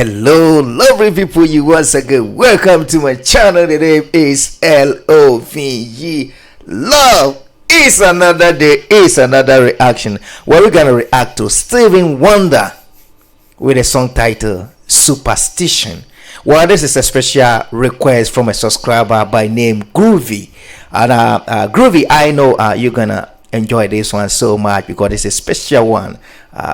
Hello, lovely people. You once again. Welcome to my channel. The name is LOVE. Love is another day, is another reaction. Where we're gonna react to Stevie Wonder with a song titled Superstition. Well, this is a special request from a subscriber by name Groovy. And Groovy, I know you're gonna enjoy this one so much because it's a special one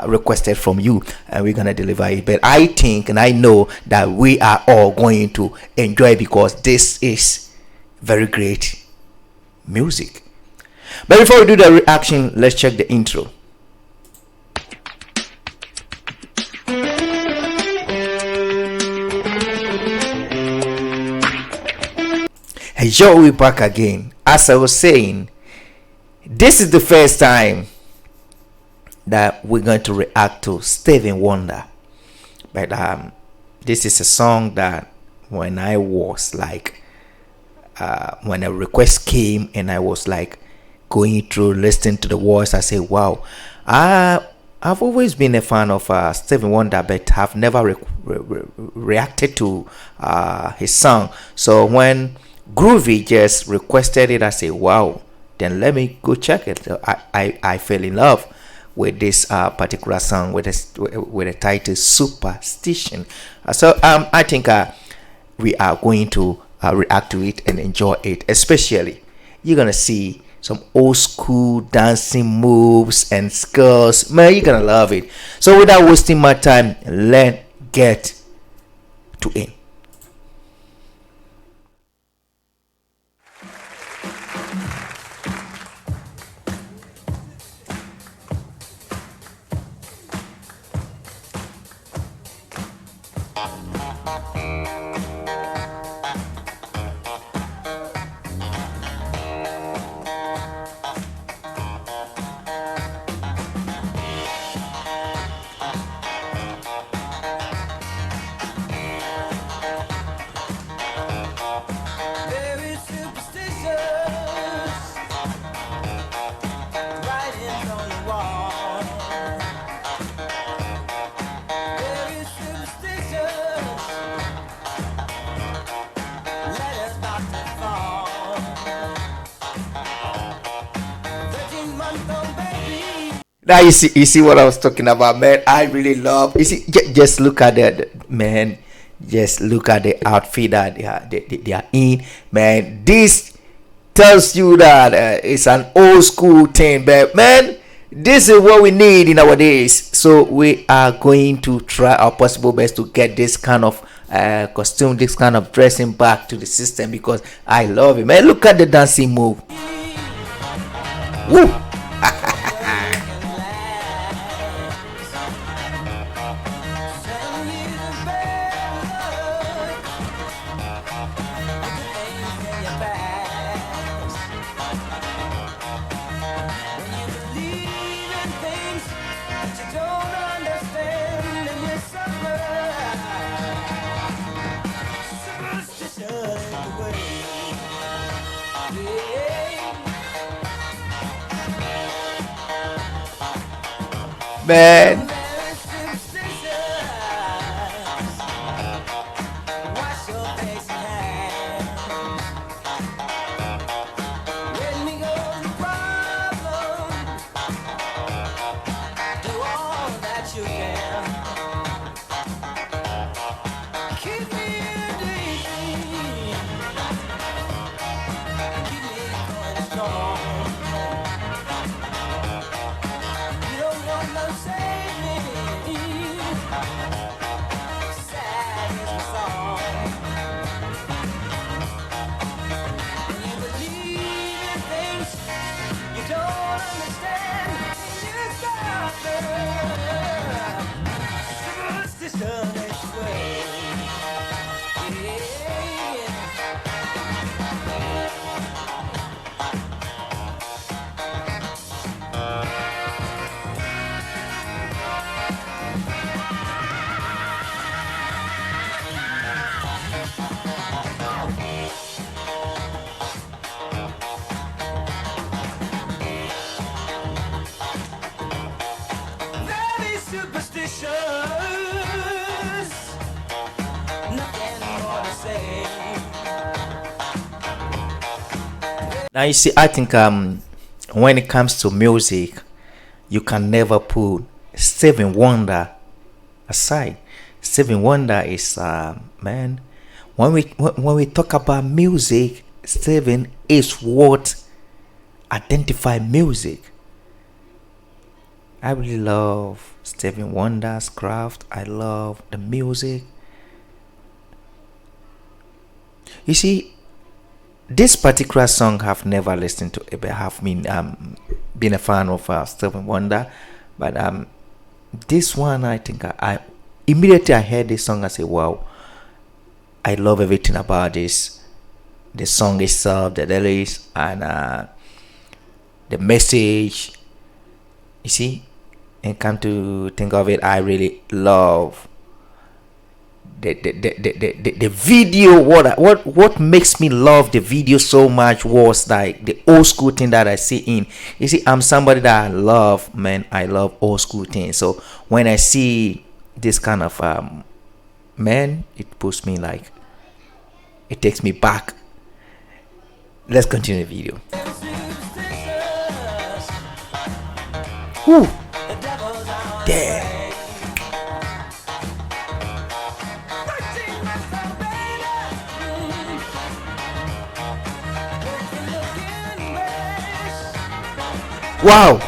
requested from you, and we're gonna deliver it. But I think and I know that we are all going to enjoy it because this is very great music. But before we do the reaction, let's check the intro. Hey yo, we back again. As I was saying, this is the first time that we're going to react to Stevie Wonder. But this is a song that when I was like when a request came and I was like going through listening to the words, I say wow, I've always been a fan of Stevie Wonder, but have never reacted to his song. So when Groovy just requested it, I say wow, then let me go check it. I fell in love with this particular song with the title Superstition. So I think we are going to react to it and enjoy it. Especially you're gonna see some old school dancing moves and skills. Man, you're gonna love it. So without wasting my time, let's get to it. Now you see what I was talking about, man. I really love. You see, just look at that, man. Just look at the outfit that they are in, man. This tells you that it's an old school thing, but man, this is what we need in our days. So we are going to try our possible best to get this kind of costume, this kind of dressing back to the system because I love it, man. Look at the dancing move. Woo! Man, Save me. Now you see, I think when it comes to music, you can never put Stevie Wonder aside. Stevie Wonder is man. When we talk about music, Stevie is what identify music. I really love Stevie Wonder's craft. I love the music. You see, this particular song I've never listened to it, but have been a fan of Stevie Wonder, but this one I think I immediately I heard this song, I said, wow, I love everything about this. The song itself, the lyrics, and the message. You see, and come to think of it, I really love the video. What makes me love the video so much was like the old school thing that I see in. You see, I'm somebody that I love, man. I love old school things. So when I see this kind of man, it puts me like, it takes me back. Let's continue the video. Woo. Damn. Wow.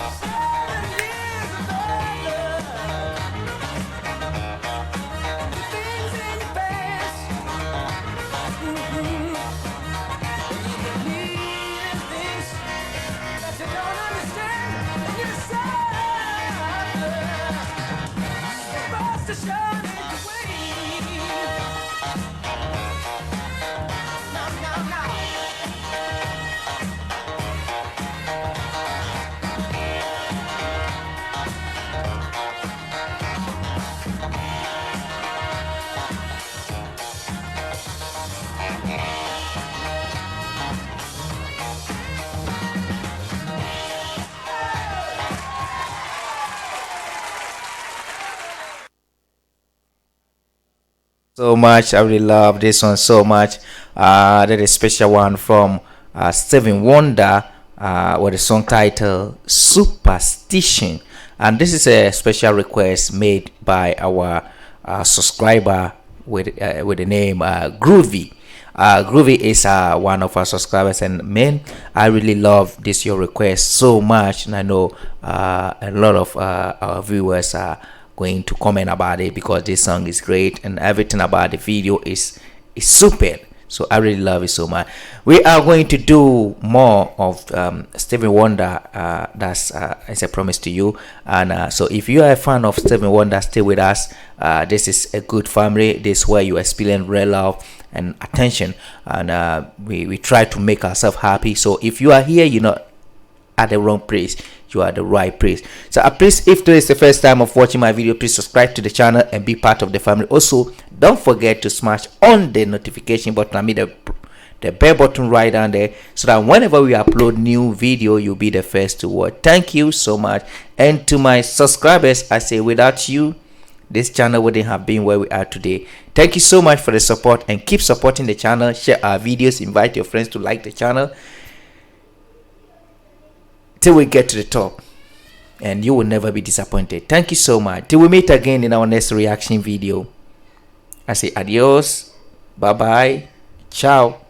So much, I really love this one so much. That is a special one from Stevie Wonder with the song title Superstition, and this is a special request made by our subscriber with the name Groovy. Groovy is one of our subscribers, and man, I really love this your request so much, and I know a lot of our viewers are going to comment about it because this song is great and everything about the video is super. So I really love it so much. We are going to do more of Stevie Wonder. That's as I promised to you. And so if you are a fan of Stevie Wonder, stay with us. This is a good family. This is where you experience real love and attention, and we try to make ourselves happy. So if you are here, you're not at the wrong place, you are the right place. So please, if today is the first time of watching my video, please subscribe to the channel and be part of the family. Also, don't forget to smash on the notification button, I mean the bell button right down there, so that whenever we upload new video, you'll be the first to watch. Thank you so much. And to my subscribers, I say without you, this channel wouldn't have been where we are today. Thank you so much for the support, and keep supporting the channel. Share our videos, invite your friends to like the channel till we get to the top, and you will never be disappointed. Thank you so much. Till we meet again in our next reaction video, I say adios, bye bye, ciao.